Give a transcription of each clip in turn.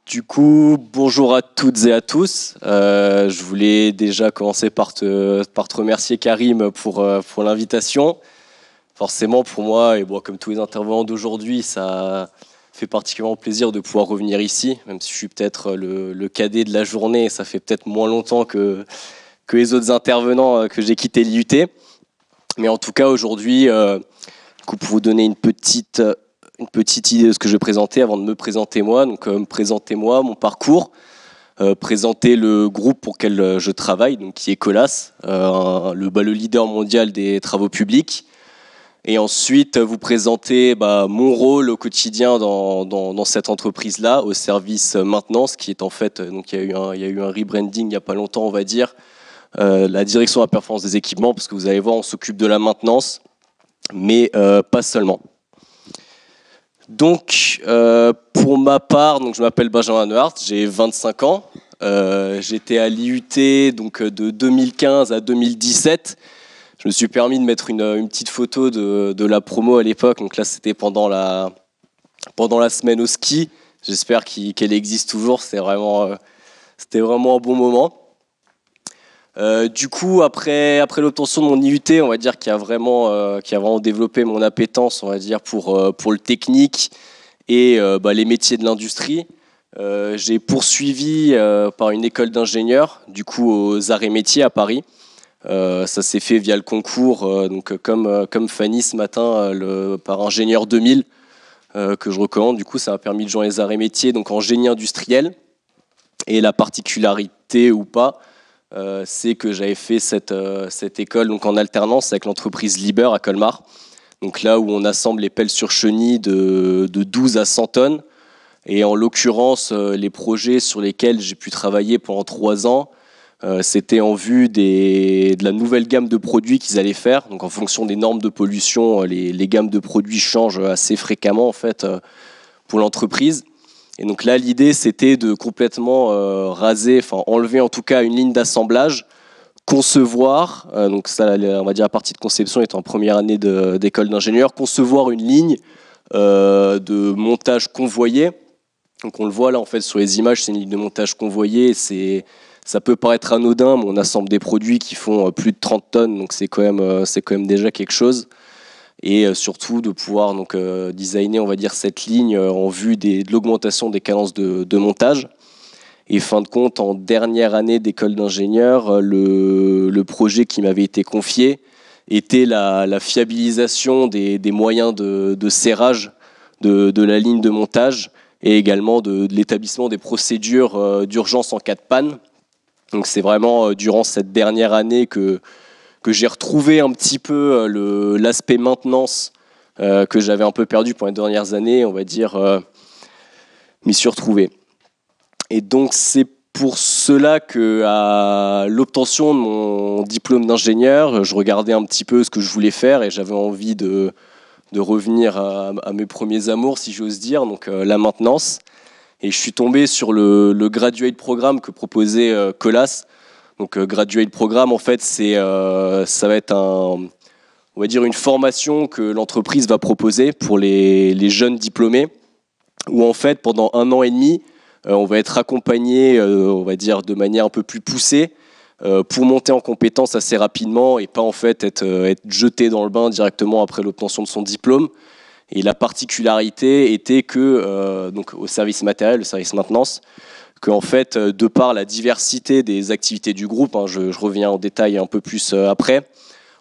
Du coup, bonjour à toutes et à tous. Je voulais déjà commencer par te remercier, Karim, pour l'invitation. Forcément, pour moi, et bon, comme tous les intervenants d'aujourd'hui, ça fait particulièrement plaisir de pouvoir revenir ici, même si je suis peut-être le cadet de la journée, ça fait peut-être moins longtemps que les autres intervenants que j'ai quitté l'IUT. Mais en tout cas, aujourd'hui, pour vous donner une petite idée de ce que je vais présenter avant de me présenter moi. Donc, me présenter moi, mon parcours, présenter le groupe pour lequel je travaille, donc qui est Colas, le leader mondial des travaux publics. Et ensuite, vous présenter mon rôle au quotidien dans cette entreprise-là, au service maintenance, qui est en fait, donc il y a eu un rebranding il n'y a pas longtemps, on va dire, la direction de la performance des équipements, parce que vous allez voir, on s'occupe de la maintenance, mais pas seulement. Donc, pour ma part, donc, je m'appelle Benjamin Neuhardt, j'ai 25 ans. J'étais à l'IUT donc, de 2015 à 2017. Je me suis permis de mettre une petite photo de la promo à l'époque. Donc là, c'était pendant la semaine au ski. J'espère qu'elle existe toujours. C'était vraiment un bon moment. Du coup, après l'obtention de mon IUT, on va dire qui a vraiment développé mon appétence, on va dire, pour le technique et les métiers de l'industrie. J'ai poursuivi par une école d'ingénieur, du coup aux Arts et Métiers à Paris. Ça s'est fait via le concours, donc comme Fanny ce matin, par Ingénieur 2000, que je recommande. Du coup, ça m'a permis de joindre les Arts et Métiers, donc en génie industriel. Et la particularité ou pas, c'est que j'avais fait cette école donc en alternance avec l'entreprise Liber à Colmar. Donc là où on assemble les pelles sur chenilles de 12 à 100 tonnes. Et en l'occurrence, les projets sur lesquels j'ai pu travailler pendant 3 ans, c'était en vue de la nouvelle gamme de produits qu'ils allaient faire. Donc en fonction des normes de pollution, les gammes de produits changent assez fréquemment en fait, pour l'entreprise. Et donc là, l'idée, c'était de complètement raser, enfin enlever en tout cas une ligne d'assemblage, concevoir, donc ça, on va dire la partie de conception est en première année d'école d'ingénieur, concevoir une ligne de montage convoyé. Donc on le voit là en fait sur les images, c'est une ligne de montage convoyé. Ça peut paraître anodin, mais on assemble des produits qui font plus de 30 tonnes, donc c'est quand même déjà quelque chose. Et surtout de pouvoir donc designer, on va dire, cette ligne en vue de l'augmentation des cadences de montage. Et fin de compte, en dernière année d'école d'ingénieur, le projet qui m'avait été confié était la fiabilisation des moyens de serrage de la ligne de montage et également de l'établissement des procédures d'urgence en cas de panne. Donc c'est vraiment durant cette dernière année que j'ai retrouvé un petit peu l'aspect maintenance que j'avais un peu perdu pendant les dernières années, on va dire, m'y suis retrouvé. Et donc c'est pour cela qu'à l'obtention de mon diplôme d'ingénieur, je regardais un petit peu ce que je voulais faire et j'avais envie de revenir à mes premiers amours, si j'ose dire, donc la maintenance. Et je suis tombé sur le graduate programme que proposait Colas. Donc graduate programme, en fait, ça va être on va dire une formation que l'entreprise va proposer pour les jeunes diplômés, où en fait, pendant 1 an et demi, on va être accompagné, on va dire, de manière un peu plus poussée, pour monter en compétences assez rapidement et pas en fait être jeté dans le bain directement après l'obtention de son diplôme. Et la particularité était que, donc au service matériel, le service maintenance, qu'en fait, de par la diversité des activités du groupe, je reviens en détail un peu plus après,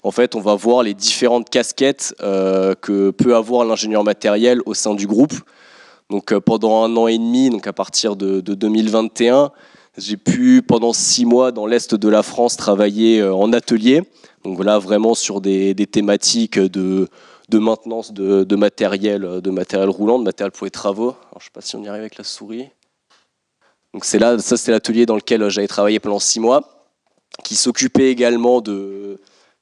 en fait, on va voir les différentes casquettes que peut avoir l'ingénieur matériel au sein du groupe. Donc pendant 1 an et demi, donc à partir de 2021, j'ai pu, pendant 6 mois, dans l'Est de la France, travailler en atelier. Donc voilà, vraiment sur des thématiques de maintenance de matériel roulant, de matériel pour les travaux. Alors, je ne sais pas si on y arrive avec la souris. Donc c'est l'atelier dans lequel j'avais travaillé pendant 6 mois, qui s'occupait également de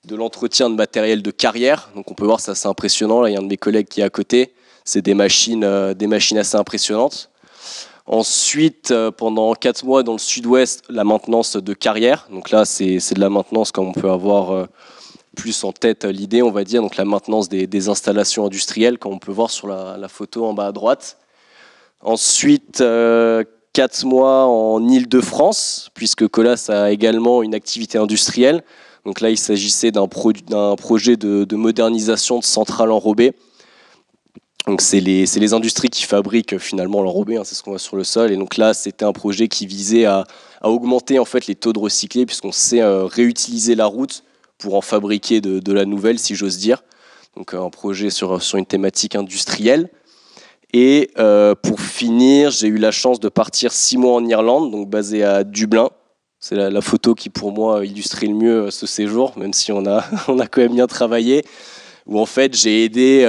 l'entretien de matériel de carrière. Donc on peut voir, c'est assez impressionnant. Là, il y a un de mes collègues qui est à côté. C'est des machines assez impressionnantes. Ensuite, pendant 4 mois dans le sud-ouest, la maintenance de carrière. Donc là, c'est de la maintenance comme on peut avoir plus en tête l'idée, on va dire. Donc la maintenance des installations industrielles, comme on peut voir sur la photo en bas à droite. Ensuite, 4 mois en Île-de-France, puisque Colas a également une activité industrielle. Donc là, il s'agissait d'un projet de modernisation de centrales enrobées. Donc c'est les industries qui fabriquent finalement l'enrobé, hein, c'est ce qu'on voit sur le sol. Et donc là, c'était un projet qui visait à augmenter en fait les taux de recyclé, puisqu'on sait réutiliser la route pour en fabriquer de la nouvelle, si j'ose dire. Donc un projet sur une thématique industrielle. Et pour finir, j'ai eu la chance de partir 6 mois en Irlande, donc basé à Dublin. C'est la photo qui pour moi illustrait le mieux ce séjour, même si on a quand même bien travaillé. Où en fait j'ai aidé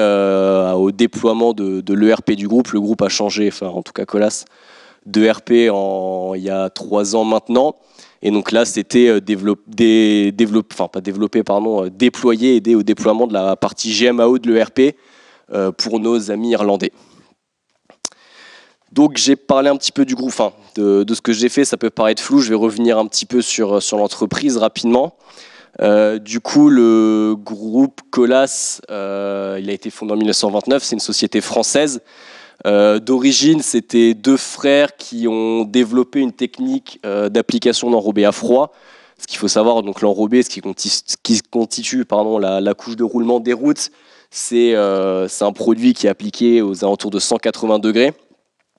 au déploiement de l'ERP du groupe. Le groupe a changé, enfin en tout cas Colas, de RP il y a 3 ans maintenant. Et donc là c'était déployer, aider au déploiement de la partie GMAO de l'ERP pour nos amis irlandais. Donc j'ai parlé un petit peu du groupe, enfin, de ce que j'ai fait, ça peut paraître flou, je vais revenir un petit peu sur l'entreprise rapidement. Du coup, le groupe Colas, il a été fondé en 1929, c'est une société française. D'origine, c'était 2 frères qui ont développé une technique d'application d'enrobé à froid. Ce qu'il faut savoir, donc l'enrobé, ce qui constitue la couche de roulement des routes, c'est un produit qui est appliqué aux alentours de 180 degrés.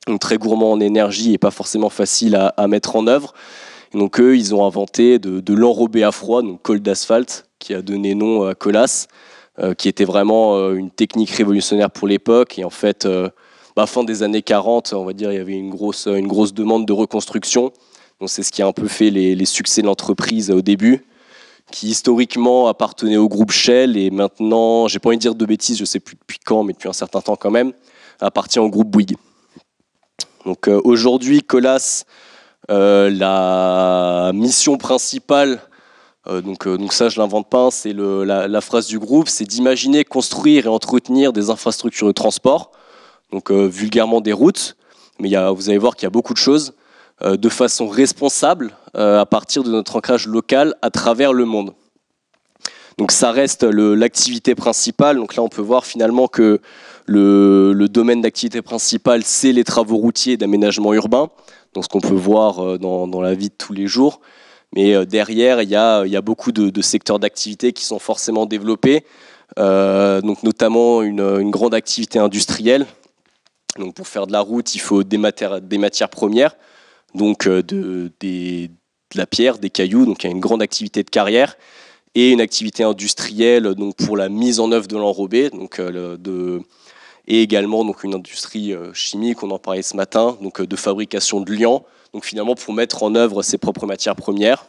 Donc très gourmand en énergie et pas forcément facile à mettre en œuvre. Et donc eux, ils ont inventé de l'enrobé à froid, donc cold asphalt, qui a donné nom à Colas, qui était vraiment une technique révolutionnaire pour l'époque. Et en fait, fin des années 40, on va dire, il y avait une grosse demande de reconstruction. Donc c'est ce qui a un peu fait les succès de l'entreprise au début, qui historiquement appartenait au groupe Shell et maintenant, j'ai pas envie de dire de bêtises, je sais plus depuis quand, mais depuis un certain temps quand même, appartient au groupe Bouygues. Donc aujourd'hui, Colas, la mission principale, donc ça je l'invente pas, c'est la phrase du groupe, c'est d'imaginer, construire et entretenir des infrastructures de transport, donc vulgairement des routes, mais vous allez voir qu'il y a beaucoup de choses, de façon responsable à partir de notre ancrage local à travers le monde. Donc ça reste l'activité principale. Donc là on peut voir finalement que le domaine d'activité principale c'est les travaux routiers d'aménagement urbain, donc ce qu'on peut voir dans la vie de tous les jours. Mais derrière il y a beaucoup de secteurs d'activité qui sont forcément développés, donc notamment une grande activité industrielle. Donc pour faire de la route il faut des matières premières, donc de la pierre, des cailloux, donc il y a une grande activité de carrière. Et une activité industrielle donc pour la mise en œuvre de l'enrobé, et également donc une industrie chimique, on en parlait ce matin, donc de fabrication de liant, donc finalement pour mettre en œuvre ses propres matières premières.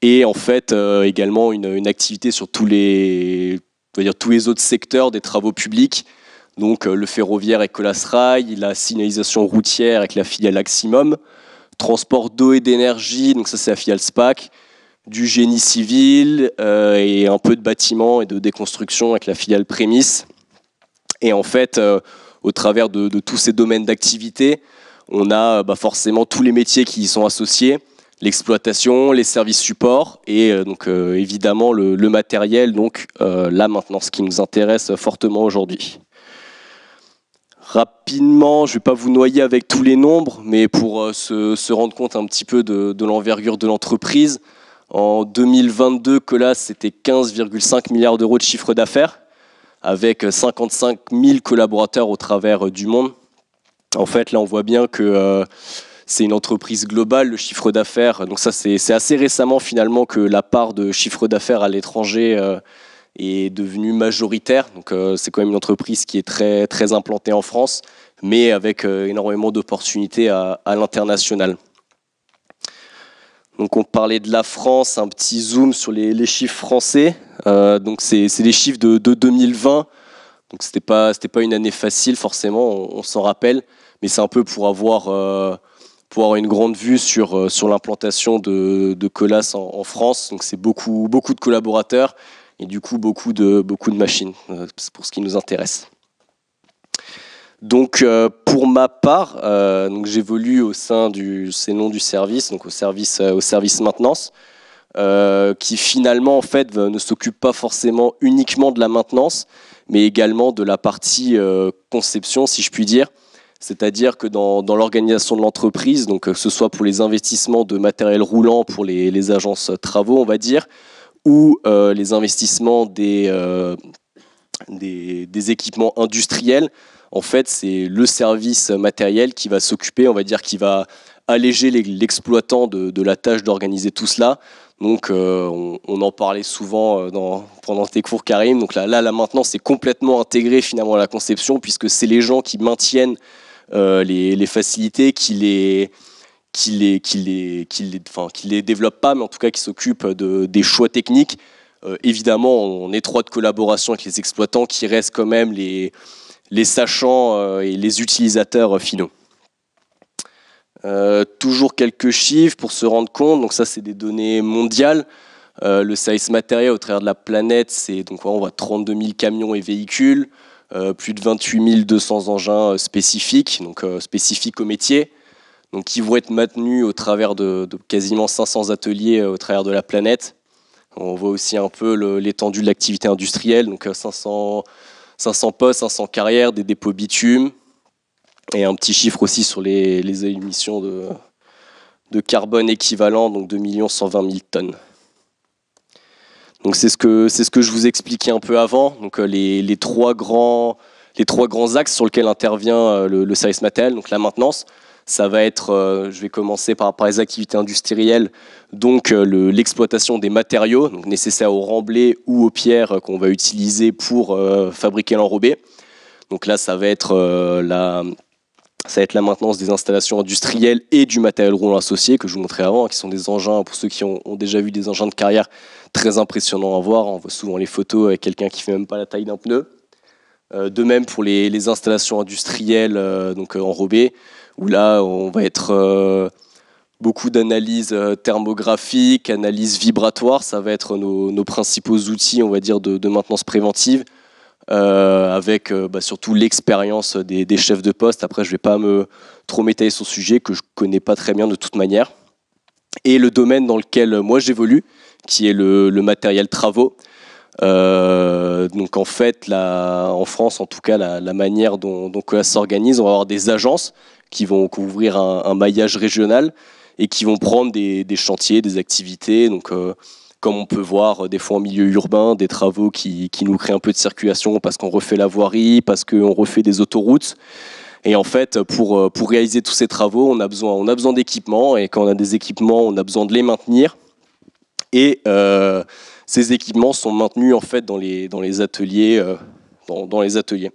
Et en fait également une activité sur tous les autres secteurs des travaux publics, donc le ferroviaire avec Colas Rail, la signalisation routière avec la filiale Aximum, transport d'eau et d'énergie, donc ça c'est la filiale SPAC, du génie civil et un peu de bâtiment et de déconstruction avec la filiale Prémisse. Et en fait, au travers de tous ces domaines d'activité, on a forcément tous les métiers qui y sont associés, l'exploitation, les services supports et donc évidemment le matériel, donc là maintenant ce qui nous intéresse fortement aujourd'hui. Rapidement, je ne vais pas vous noyer avec tous les nombres, mais pour se rendre compte un petit peu de l'envergure de l'entreprise, en 2022, Colas, c'était 15,5 milliards d'euros de chiffre d'affaires, avec 55 000 collaborateurs au travers du monde. En fait, là, on voit bien que c'est une entreprise globale, le chiffre d'affaires. Donc ça, c'est assez récemment, finalement, que la part de chiffre d'affaires à l'étranger est devenue majoritaire. Donc c'est quand même une entreprise qui est très, très implantée en France, mais avec énormément d'opportunités à l'international. Donc on parlait de la France, un petit zoom sur les chiffres français. Donc c'est des chiffres de 2020. Donc c'était pas une année facile forcément, on s'en rappelle, mais c'est un peu pour avoir une grande vue sur l'implantation de Colas en France. Donc c'est beaucoup de collaborateurs et du coup beaucoup de machines. C'est pour ce qui nous intéresse. Donc pour ma part, donc j'évolue au sein du service, donc au service maintenance, qui finalement en fait ne s'occupe pas forcément uniquement de la maintenance, mais également de la partie conception, si je puis dire. C'est-à-dire que dans l'organisation de l'entreprise, donc que ce soit pour les investissements de matériel roulant pour les agences travaux, on va dire, ou les investissements des équipements industriels, en fait, c'est le service matériel qui va s'occuper, on va dire, qui va alléger l'exploitant de la tâche d'organiser tout cela. Donc, on en parlait souvent pendant tes cours, Karim. Donc là, la maintenance est complètement intégrée finalement à la conception, puisque c'est les gens qui maintiennent les facilités, qui les développent pas, mais en tout cas qui s'occupent des choix techniques. Évidemment, en étroite collaboration avec les exploitants, qui restent quand même les sachants et les utilisateurs finaux. Toujours quelques chiffres pour se rendre compte. Donc ça, c'est des données mondiales. Le service matériel au travers de la planète, c'est donc on voit 32 000 camions et véhicules, plus de 28 200 engins spécifiques, donc spécifiques au métier, donc qui vont être maintenus au travers de quasiment 500 ateliers au travers de la planète. On voit aussi un peu l'étendue de l'activité industrielle, donc 500 postes, 500 carrières, des dépôts bitume, et un petit chiffre aussi sur les émissions de carbone équivalent, donc 2 120 000 tonnes. Donc c'est ce que je vous expliquais un peu avant, donc les trois grands axes sur lesquels intervient le service matériel, donc la maintenance. Ça va être, je vais commencer par les activités industrielles, donc l'exploitation des matériaux donc nécessaires au remblai ou aux pierres qu'on va utiliser pour fabriquer l'enrobé. Donc là, ça va être la maintenance des installations industrielles et du matériel roulant associé que je vous montrais avant, qui sont des engins, pour ceux qui ont déjà vu des engins de carrière, très impressionnants à voir. On voit souvent les photos avec quelqu'un qui ne fait même pas la taille d'un pneu. De même pour les installations industrielles donc enrobées, où là, on va être beaucoup d'analyses thermographiques, analyses vibratoires. Ça va être nos principaux outils, on va dire, de maintenance préventive, avec surtout l'expérience des chefs de poste. Après, je ne vais pas trop m'étaler sur ce sujet, que je ne connais pas très bien de toute manière. Et le domaine dans lequel moi j'évolue, qui est le matériel travaux. Donc en fait, en France, en tout cas, la manière dont ça s'organise, on va avoir des agences qui vont couvrir un maillage régional et qui vont prendre des chantiers, des activités. Donc, comme on peut voir des fois en milieu urbain, des travaux qui nous créent un peu de circulation parce qu'on refait la voirie, parce qu'on refait des autoroutes. Et en fait, pour réaliser tous ces travaux, on a besoin d'équipements. Et quand on a des équipements, on a besoin de les maintenir. Et ces équipements sont maintenus en fait dans les ateliers, dans les ateliers.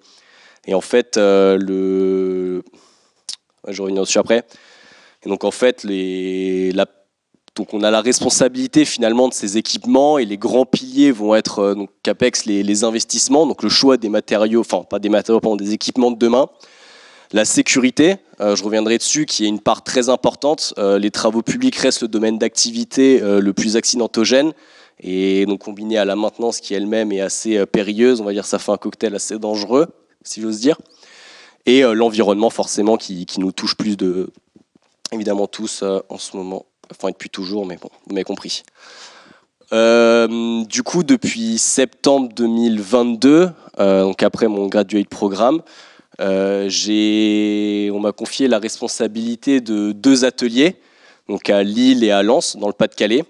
Et en fait, je reviens dessus après. Et donc en fait, donc on a la responsabilité finalement de ces équipements, et les grands piliers vont être donc CAPEX, les investissements, donc le choix des matériaux, enfin pas des matériaux, pardon, des équipements de demain. La sécurité, je reviendrai dessus, qui est une part très importante. Les travaux publics restent le domaine d'activité le plus accidentogène, et donc combiné à la maintenance qui elle-même est assez périlleuse, on va dire, ça fait un cocktail assez dangereux, si j'ose dire. Et l'environnement forcément qui nous touche plus évidemment tous en ce moment, enfin depuis toujours, mais bon, vous m'avez compris. Du coup, depuis septembre 2022, donc après mon graduate programme, on m'a confié la responsabilité de 2 ateliers, donc à Lille et à Lens, dans le Pas-de-Calais.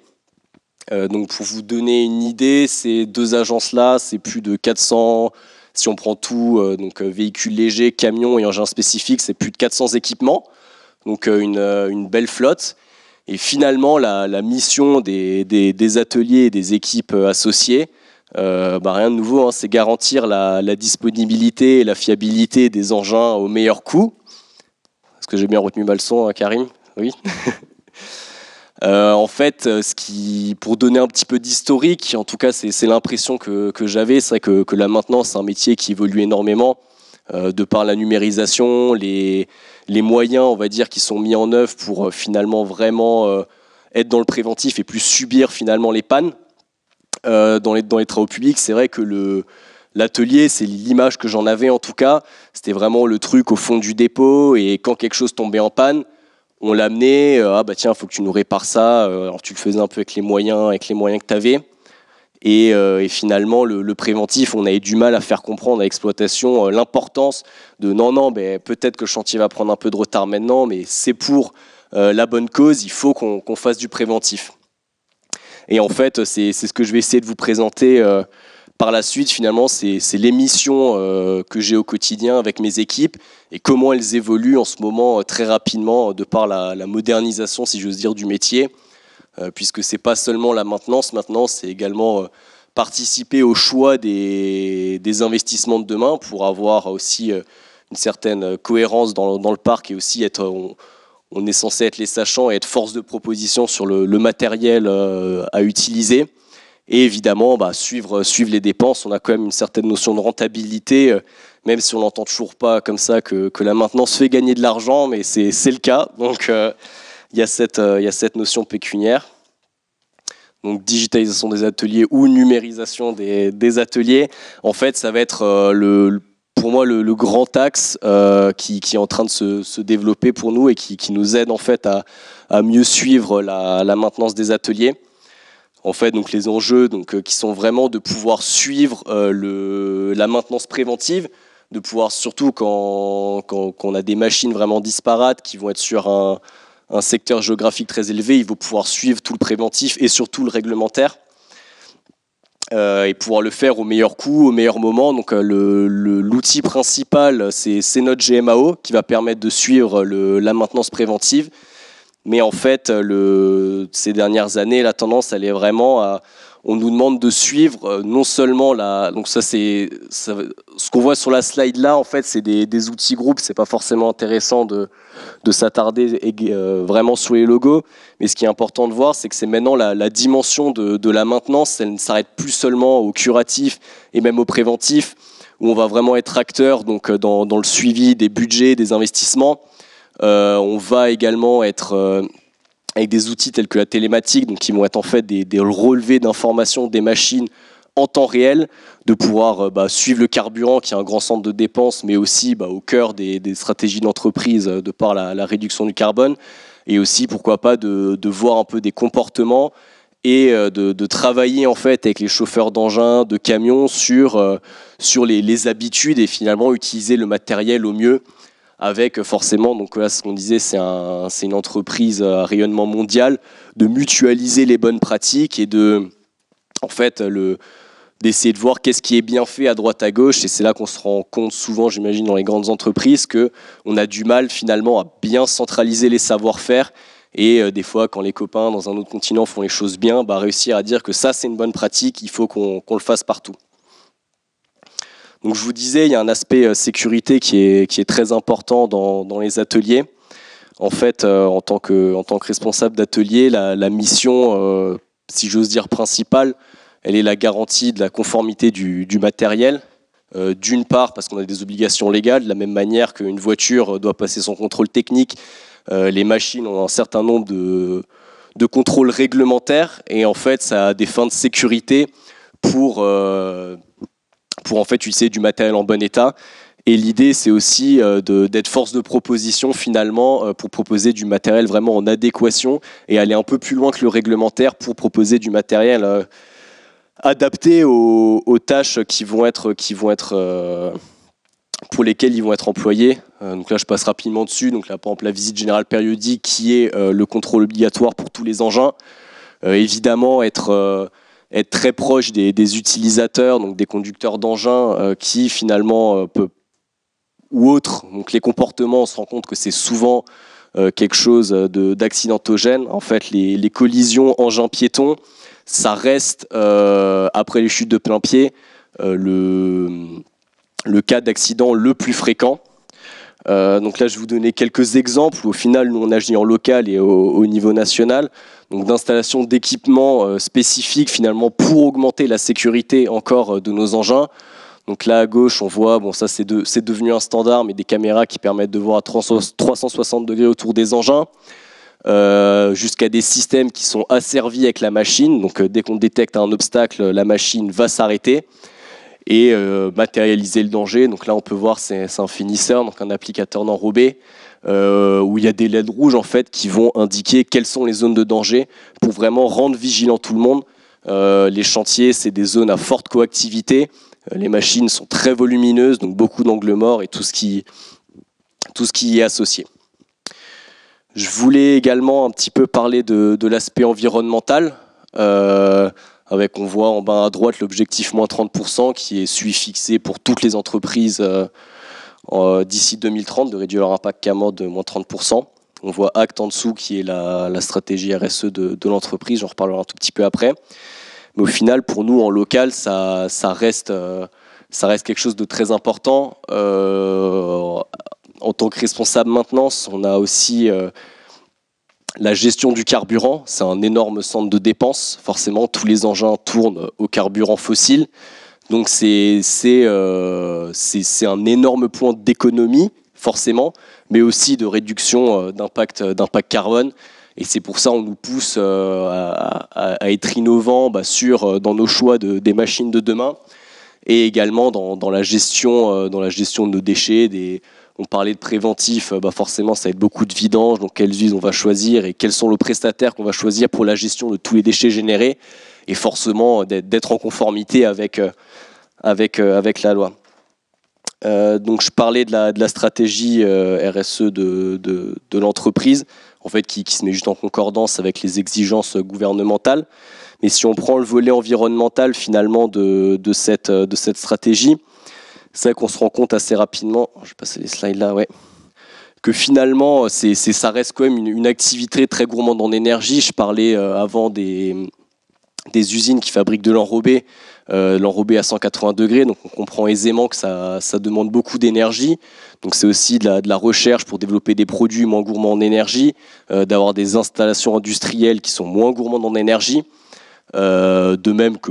Donc pour vous donner une idée, ces 2 agences-là, c'est plus de 400, si on prend tout, donc véhicules légers, camions et engins spécifiques, c'est plus de 400 équipements, donc une belle flotte. Et finalement, la mission des ateliers et des équipes associées, rien de nouveau, hein, c'est garantir la disponibilité et la fiabilité des engins au meilleur coût. Est-ce que j'ai bien retenu ma leçon, hein, Karim? Oui. En fait, pour donner un petit peu d'historique, en tout cas c'est l'impression que j'avais, c'est vrai que la maintenance, c'est un métier qui évolue énormément de par la numérisation, les moyens, on va dire, qui sont mis en œuvre pour finalement vraiment être dans le préventif et plus subir finalement les pannes dans les travaux publics. C'est vrai que l'atelier, c'est l'image que j'en avais en tout cas, c'était vraiment le truc au fond du dépôt, et quand quelque chose tombait en panne, on l'amenait, tiens, il faut que tu nous répares ça. Alors tu le faisais un peu avec les moyens que tu avais. Et finalement, le préventif, on avait du mal à faire comprendre à l'exploitation l'importance de non, peut-être que le chantier va prendre un peu de retard maintenant, mais c'est pour la bonne cause, il faut qu'on fasse du préventif. Et en fait, c'est ce que je vais essayer de vous présenter par la suite. Finalement, c'est les missions que j'ai au quotidien avec mes équipes et comment elles évoluent en ce moment très rapidement de par la modernisation, si j'ose dire, du métier. Puisque ce n'est pas seulement la maintenance, maintenant c'est également participer au choix des investissements de demain pour avoir aussi une certaine cohérence dans le parc et aussi on est censé être les sachants et être force de proposition sur le matériel à utiliser. Et évidemment, suivre les dépenses, on a quand même une certaine notion de rentabilité, même si on n'entend toujours pas comme ça que la maintenance fait gagner de l'argent, mais c'est le cas. Donc, il y a cette notion pécuniaire. Donc digitalisation des ateliers ou numérisation des ateliers. En fait, ça va être pour moi le grand axe qui est en train de se développer pour nous et qui nous aide en fait à mieux suivre la maintenance des ateliers. En fait, donc les enjeux qui sont vraiment de pouvoir suivre la maintenance préventive, de pouvoir surtout quand on a des machines vraiment disparates qui vont être sur un secteur géographique très élevé, il faut pouvoir suivre tout le préventif et surtout le réglementaire et pouvoir le faire au meilleur coût, au meilleur moment. Donc l'outil principal, c'est notre GMAO qui va permettre de suivre la maintenance préventive. Mais en fait, ces dernières années, la tendance, elle est vraiment on nous demande de suivre non seulement donc ce qu'on voit sur la slide là, en fait, c'est des outils groupes. C'est pas forcément intéressant de s'attarder vraiment sur les logos. Mais ce qui est important de voir, c'est que c'est maintenant la dimension de la maintenance. Elle ne s'arrête plus seulement au curatif et même au préventif, où on va vraiment être acteur donc dans le suivi des budgets, des investissements. On va également être avec des outils tels que la télématique, donc qui vont être en fait des relevés d'informations des machines en temps réel, de pouvoir suivre le carburant qui est un grand centre de dépenses, mais aussi au cœur des stratégies d'entreprise de par la réduction du carbone, et aussi pourquoi pas de voir un peu des comportements et de travailler en fait avec les chauffeurs d'engins, de camions sur les habitudes et finalement utiliser le matériel au mieux. Avec forcément, donc là ce qu'on disait, c'est une entreprise à rayonnement mondial, de mutualiser les bonnes pratiques et d'essayer de voir qu'est-ce qui est bien fait à droite à gauche. Et c'est là qu'on se rend compte souvent, j'imagine, dans les grandes entreprises, qu'on a du mal finalement à bien centraliser les savoir-faire. Et des fois, quand les copains dans un autre continent font les choses bien, réussir à dire que ça c'est une bonne pratique, il faut qu'on le fasse partout. Donc je vous disais, il y a un aspect sécurité qui est très important dans les ateliers. En fait, en tant que responsable d'atelier, la mission, si j'ose dire principale, elle est la garantie de la conformité du matériel. D'une part, parce qu'on a des obligations légales, de la même manière qu'une voiture doit passer son contrôle technique, les machines ont un certain nombre de contrôles réglementaires. Et en fait, ça a des fins de sécurité pour en fait utiliser du matériel en bon état. Et l'idée, c'est aussi d'être force de proposition finalement pour proposer du matériel vraiment en adéquation et aller un peu plus loin que le réglementaire pour proposer du matériel adapté aux tâches qui vont être pour lesquelles ils vont être employés. Donc là, je passe rapidement dessus. Donc là, par exemple, la visite générale périodique qui est le contrôle obligatoire pour tous les engins. Évidemment, être très proche des utilisateurs, donc des conducteurs d'engins qui finalement ou autres. Donc les comportements, on se rend compte que c'est souvent quelque chose d'accidentogène. En fait, les collisions engins-piétons, ça reste, après les chutes de plein pied, le cas d'accident le plus fréquent. Donc là, je vais vous donner quelques exemples. Au final, nous, on agit en local et au niveau national. Donc d'installation d'équipements spécifiques finalement pour augmenter la sécurité encore de nos engins. Donc là à gauche on voit, bon ça c'est devenu un standard, mais des caméras qui permettent de voir à 360 degrés autour des engins, jusqu'à des systèmes qui sont asservis avec la machine. Donc dès qu'on détecte un obstacle, la machine va s'arrêter et matérialiser le danger. Donc là on peut voir c'est un finisseur, donc un applicateur d'enrobé. Où il y a des LED rouges en fait qui vont indiquer quelles sont les zones de danger pour vraiment rendre vigilant tout le monde. Les chantiers, c'est des zones à forte coactivité. Les machines sont très volumineuses, donc beaucoup d'angles morts et tout ce qui y est associé. Je voulais également un petit peu parler de l'aspect environnemental, avec, on voit en bas à droite l'objectif moins 30% qui est celui fixé pour toutes les entreprises d'ici 2030 de réduire leur impact carbone de moins 30%. On voit Act en dessous qui est la stratégie RSE de l'entreprise, j'en reparlerai un tout petit peu après. Mais au final, pour nous, en local, ça reste quelque chose de très important. En tant que responsable maintenance, on a aussi la gestion du carburant. C'est un énorme centre de dépenses. Forcément, tous les engins tournent au carburant fossile. Donc c'est un énorme point d'économie, forcément, mais aussi de réduction d'impact carbone. Et c'est pour ça qu'on nous pousse à être innovants dans nos choix des machines de demain et également dans la gestion de nos déchets. On parlait de préventif, forcément ça va être beaucoup de vidange, donc quelles huiles on va choisir et quels sont les prestataires qu'on va choisir pour la gestion de tous les déchets générés et forcément d'être en conformité avec la loi. Donc je parlais de la stratégie RSE de l'entreprise, en fait, qui se met juste en concordance avec les exigences gouvernementales. Mais si on prend le volet environnemental finalement de cette stratégie, c'est vrai qu'on se rend compte assez rapidement, je vais passer les slides là, ouais, que finalement ça reste quand même une activité très gourmande en énergie. Je parlais avant des usines qui fabriquent de l'enrobé à 180 degrés, donc on comprend aisément que ça demande beaucoup d'énergie. Donc c'est aussi de la recherche pour développer des produits moins gourmands en énergie, d'avoir des installations industrielles qui sont moins gourmandes en énergie. De même que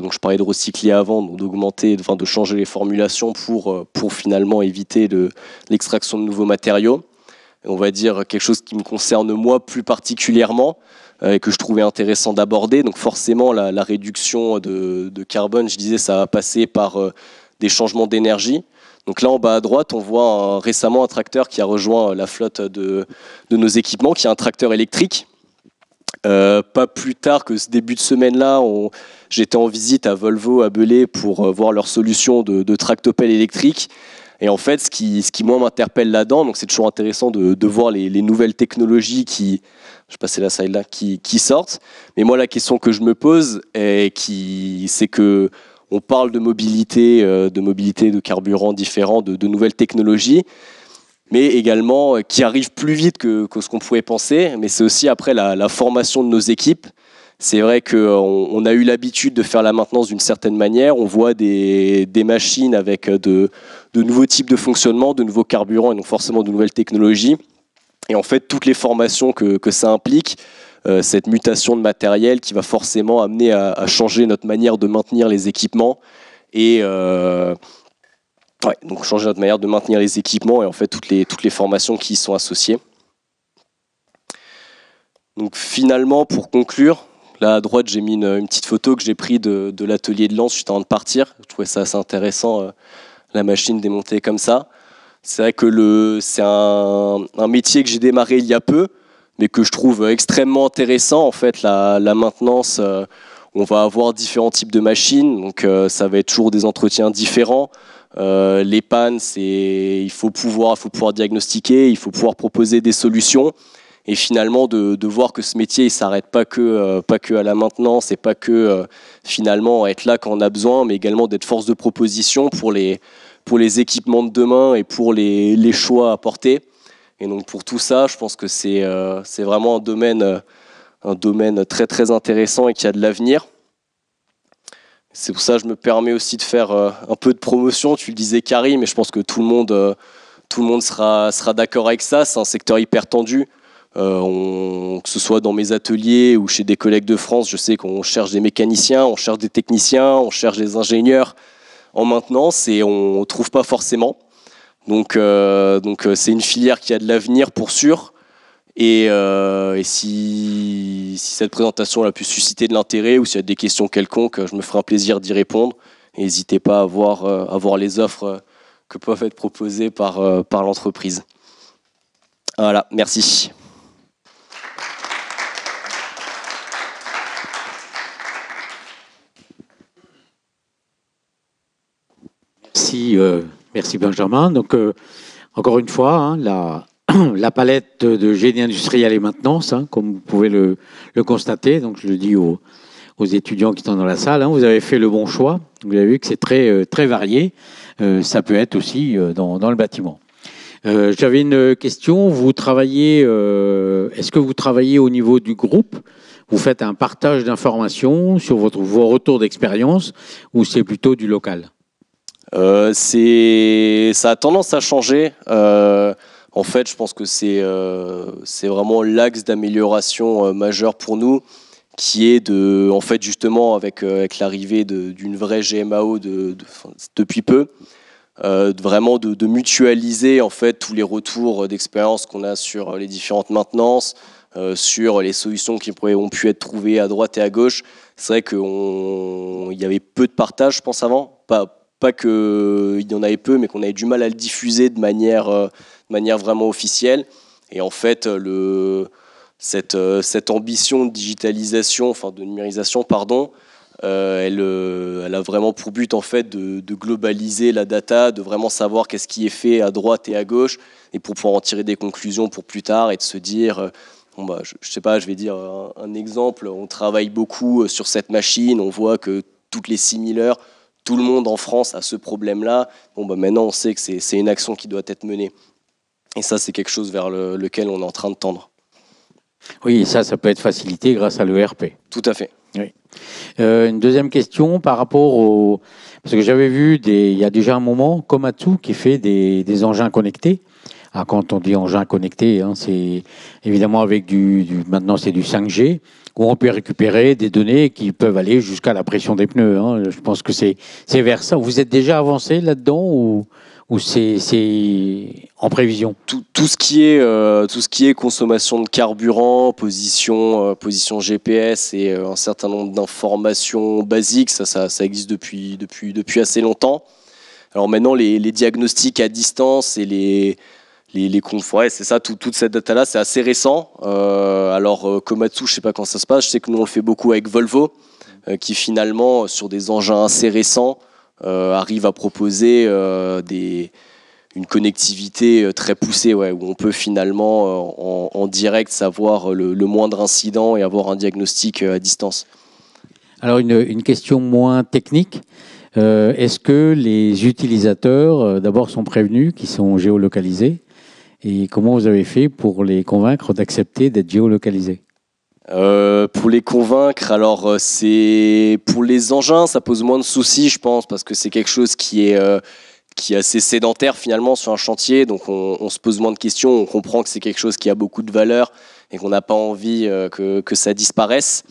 donc je parlais de recycler avant, donc de changer les formulations pour finalement éviter l'extraction de nouveaux matériaux. Et on va dire quelque chose qui me concerne moi plus particulièrement, et que je trouvais intéressant d'aborder. Donc forcément, la réduction de carbone, je disais, ça va passer par des changements d'énergie. Donc là, en bas à droite, on voit récemment un tracteur qui a rejoint la flotte de nos équipements, qui est un tracteur électrique. Pas plus tard que ce début de semaine-là, j'étais en visite à Volvo à Belay pour voir leur solution de tractopelle électrique. Et en fait, ce qui moi m'interpelle là-dedans, donc c'est toujours intéressant de voir les nouvelles technologies je vais passer la slide là, qui sortent. Mais moi, la question que je me pose, c'est que on parle de mobilité, de carburants différents, de nouvelles technologies, mais également qui arrivent plus vite que ce qu'on pouvait penser. Mais c'est aussi après la formation de nos équipes. C'est vrai qu'on a eu l'habitude de faire la maintenance d'une certaine manière. On voit des machines avec de nouveaux types de fonctionnement, de nouveaux carburants et donc forcément de nouvelles technologies. Et en fait, toutes les formations que ça implique, cette mutation de matériel qui va forcément amener à changer notre manière de maintenir les équipements et donc changer notre manière de maintenir les équipements et en fait toutes les formations qui y sont associées. Donc finalement, pour conclure, là à droite, j'ai mis une petite photo que j'ai prise de l'atelier de Lens juste avant de partir. Je trouvais ça assez intéressant, la machine démontée comme ça. C'est vrai que c'est un métier que j'ai démarré il y a peu, mais que je trouve extrêmement intéressant. En fait, la maintenance, on va avoir différents types de machines, donc ça va être toujours des entretiens différents. Les pannes, il faut pouvoir diagnostiquer, il faut pouvoir proposer des solutions. Et finalement, de voir que ce métier, il ne s'arrête pas que à la maintenance et pas que finalement être là quand on a besoin, mais également d'être force de proposition pour les équipements de demain et pour les choix à porter. Et donc pour tout ça, je pense que c'est vraiment un domaine très très intéressant et qui a de l'avenir. C'est pour ça que je me permets aussi de faire un peu de promotion. Tu le disais, Karim, mais je pense que tout le monde sera d'accord avec ça. C'est un secteur hyper tendu. Que ce soit dans mes ateliers ou chez des collègues de France, je sais qu'on cherche des mécaniciens, on cherche des techniciens, on cherche des ingénieurs en maintenance et on ne trouve pas forcément. Donc c'est une filière qui a de l'avenir pour sûr. Et si cette présentation a pu susciter de l'intérêt ou s'il y a des questions quelconques, je me ferai un plaisir d'y répondre. N'hésitez pas à voir les offres que peuvent être proposées par l'entreprise. Voilà, merci. merci Benjamin. Donc, encore une fois, hein, la palette de génie industriel et maintenance, hein, comme vous pouvez le constater. Donc, je le dis aux étudiants qui sont dans la salle, hein, vous avez fait le bon choix. Vous avez vu que c'est très varié. Ça peut être aussi dans le bâtiment. J'avais une question. Est-ce que vous travaillez au niveau du groupe? Vous faites un partage d'informations sur vos retours d'expérience ou c'est plutôt du local? Ça a tendance à changer. En fait, je pense que c'est vraiment l'axe d'amélioration majeur pour nous, qui est en fait, justement, avec l'arrivée d'une vraie GMAO depuis peu, vraiment de mutualiser en fait tous les retours d'expérience qu'on a sur les différentes maintenances, sur les solutions qui ont pu être trouvées à droite et à gauche. C'est vrai qu'il y avait peu de partage, je pense, avant. Pas qu'il y en avait peu, mais qu'on avait du mal à le diffuser de manière vraiment officielle. Et en fait, cette ambition de digitalisation, enfin de numérisation, pardon, elle a vraiment pour but en fait de globaliser la data, de vraiment savoir qu'est-ce qui est fait à droite et à gauche, et pour pouvoir en tirer des conclusions pour plus tard et de se dire, je sais pas, je vais dire un exemple, on travaille beaucoup sur cette machine, on voit que toutes les 6000 heures, tout le monde en France a ce problème-là. Maintenant, on sait que c'est une action qui doit être menée. Et ça, c'est quelque chose vers lequel on est en train de tendre. Oui, ça peut être facilité grâce à l'ERP. Tout à fait. Oui. Une deuxième question par rapport parce que j'avais vu il y a déjà un moment, Komatsu qui fait des engins connectés. Ah, quand on dit engins connectés, hein, c'est évidemment avec maintenant c'est du 5G, où on peut récupérer des données qui peuvent aller jusqu'à la pression des pneus. Hein. Je pense que c'est vers ça. Vous êtes déjà avancé là-dedans ou c'est en prévision? Tout ce qui est consommation de carburant, position GPS et un certain nombre d'informations basiques, ça existe depuis assez longtemps. Alors maintenant, les diagnostics à distance et ouais, c'est ça, toute cette data-là, c'est assez récent. Alors, Komatsu, je sais pas quand ça se passe. Je sais que nous, on le fait beaucoup avec Volvo, qui finalement, sur des engins assez récents, arrive à proposer une connectivité très poussée, ouais, où on peut finalement, en direct, savoir le moindre incident et avoir un diagnostic à distance. Alors, une question moins technique. Est-ce que les utilisateurs, d'abord, sont prévenus qu'ils sont géolocalisés? Et comment vous avez fait pour les convaincre d'accepter d'être géolocalisés? Pour les convaincre, alors c'est pour les engins, ça pose moins de soucis, je pense, parce que c'est quelque chose qui est assez sédentaire finalement sur un chantier, donc on se pose moins de questions, on comprend que c'est quelque chose qui a beaucoup de valeur et qu'on n'a pas envie que ça disparaisse.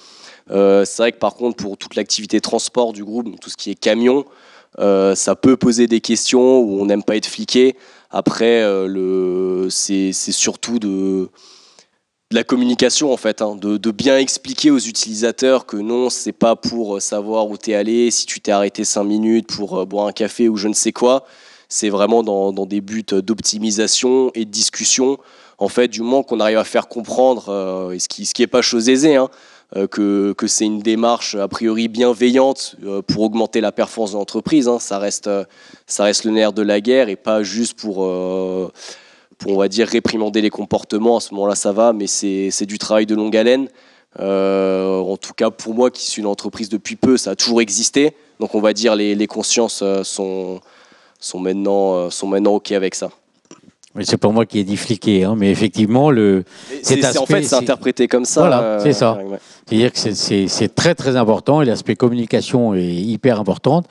C'est vrai que par contre, pour toute l'activité transport du groupe, donc tout ce qui est camion, ça peut poser des questions où on n'aime pas être fliqué. Après, c'est surtout de la communication en fait, hein, de bien expliquer aux utilisateurs que non, c'est pas pour savoir où t'es allé, si tu t'es arrêté 5 minutes pour boire un café ou je ne sais quoi. C'est vraiment dans des buts d'optimisation et de discussion. En fait, du moment qu'on arrive à faire comprendre, ce qui est pas chose aisée, hein, que c'est une démarche a priori bienveillante pour augmenter la performance de l'entreprise. Hein. Ça reste le nerf de la guerre et pas juste pour on va dire, réprimander les comportements. À ce moment-là, ça va, mais c'est du travail de longue haleine. En tout cas, pour moi, qui suis une entreprise depuis peu, ça a toujours existé. Donc, on va dire, les consciences sont maintenant OK avec ça. Mais c'est pas moi qui ai dit fliqué, hein, mais effectivement, en fait, c'est interprété comme ça. Voilà, c'est ça. Ouais. C'est-à-dire que c'est très très important et l'aspect communication est hyper important.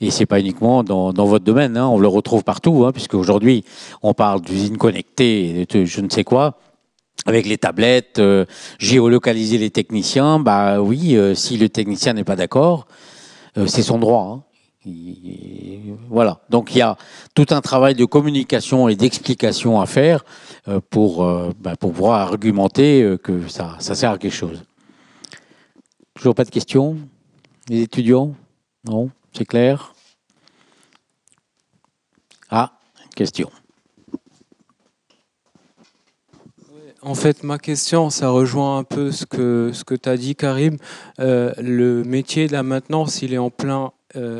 Et c'est pas uniquement dans votre domaine, hein, on le retrouve partout, hein, puisque aujourd'hui on parle d'usines connectées, de je ne sais quoi. Avec les tablettes, géolocaliser les techniciens, bah oui, si le technicien n'est pas d'accord, c'est son droit. Hein. Voilà. Donc il y a tout un travail de communication et d'explication à faire pour pouvoir argumenter que ça sert à quelque chose. Toujours pas de questions? Les étudiants? Non? C'est clair? Ah, question. En fait, ma question, ça rejoint un peu ce que tu as dit, Karim. Le métier de la maintenance, il est en plein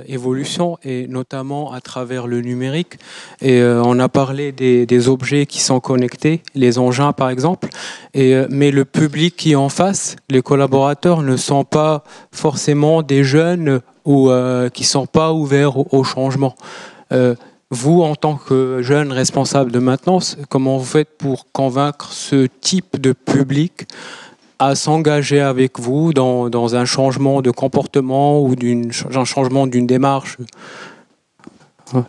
évolution, et notamment à travers le numérique. Et on a parlé des objets qui sont connectés, les engins par exemple, mais le public qui est en face, les collaborateurs, ne sont pas forcément des jeunes ou qui ne sont pas ouverts au changement. Vous, en tant que jeune responsable de maintenance, comment vous faites pour convaincre ce type de public à s'engager avec vous dans un changement de comportement ou un changement d'une démarche?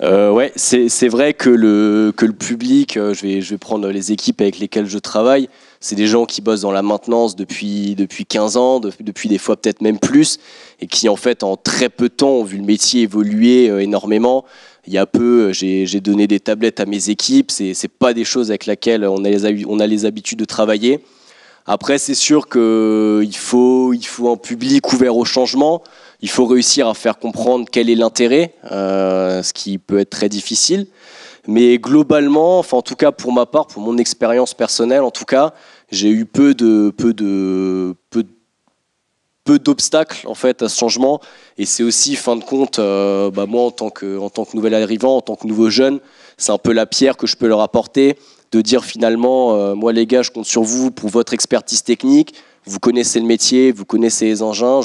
Ouais, c'est vrai que le public, je vais prendre les équipes avec lesquelles je travaille, c'est des gens qui bossent dans la maintenance depuis 15 ans, depuis des fois peut-être même plus, et qui en fait en très peu de temps ont vu le métier évoluer énormément. Il y a peu, j'ai donné des tablettes à mes équipes, c'est pas des choses avec lesquelles on a les habitudes de travailler. Après, c'est sûr qu'il faut un public ouvert au changement. Il faut réussir à faire comprendre quel est l'intérêt, ce qui peut être très difficile. Mais globalement, enfin en tout cas pour ma part, pour mon expérience personnelle, en tout cas, j'ai eu peu d'obstacles en fait à ce changement. Et c'est aussi, fin de compte, moi en tant que nouvel arrivant, en tant que nouveau jeune, c'est un peu la pierre que je peux leur apporter, de dire finalement, moi les gars, je compte sur vous pour votre expertise technique, vous connaissez le métier, vous connaissez les engins,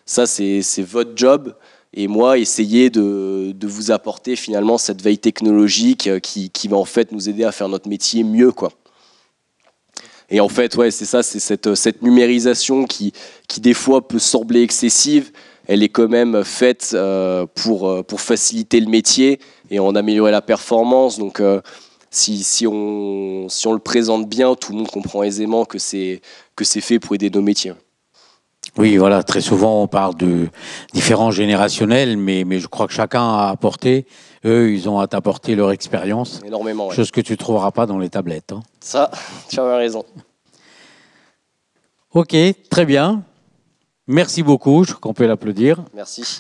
ça c'est votre job, et moi essayer de vous apporter finalement cette veille technologique qui va en fait nous aider à faire notre métier mieux, quoi. Et en fait, ouais, c'est ça, c'est cette numérisation qui des fois peut sembler excessive, elle est quand même faite pour faciliter le métier et en améliorer la performance. Donc si on le présente bien, tout le monde comprend aisément que c'est fait pour aider nos métiers. Oui, voilà, très souvent on parle de différences générationnelles, mais je crois que chacun a apporté, eux, ils ont à t'apporter leur expérience. Énormément, ouais. Chose que tu ne trouveras pas dans les tablettes. Hein. Ça, tu as raison. Ok, très bien. Merci beaucoup, je crois qu'on peut l'applaudir. Merci.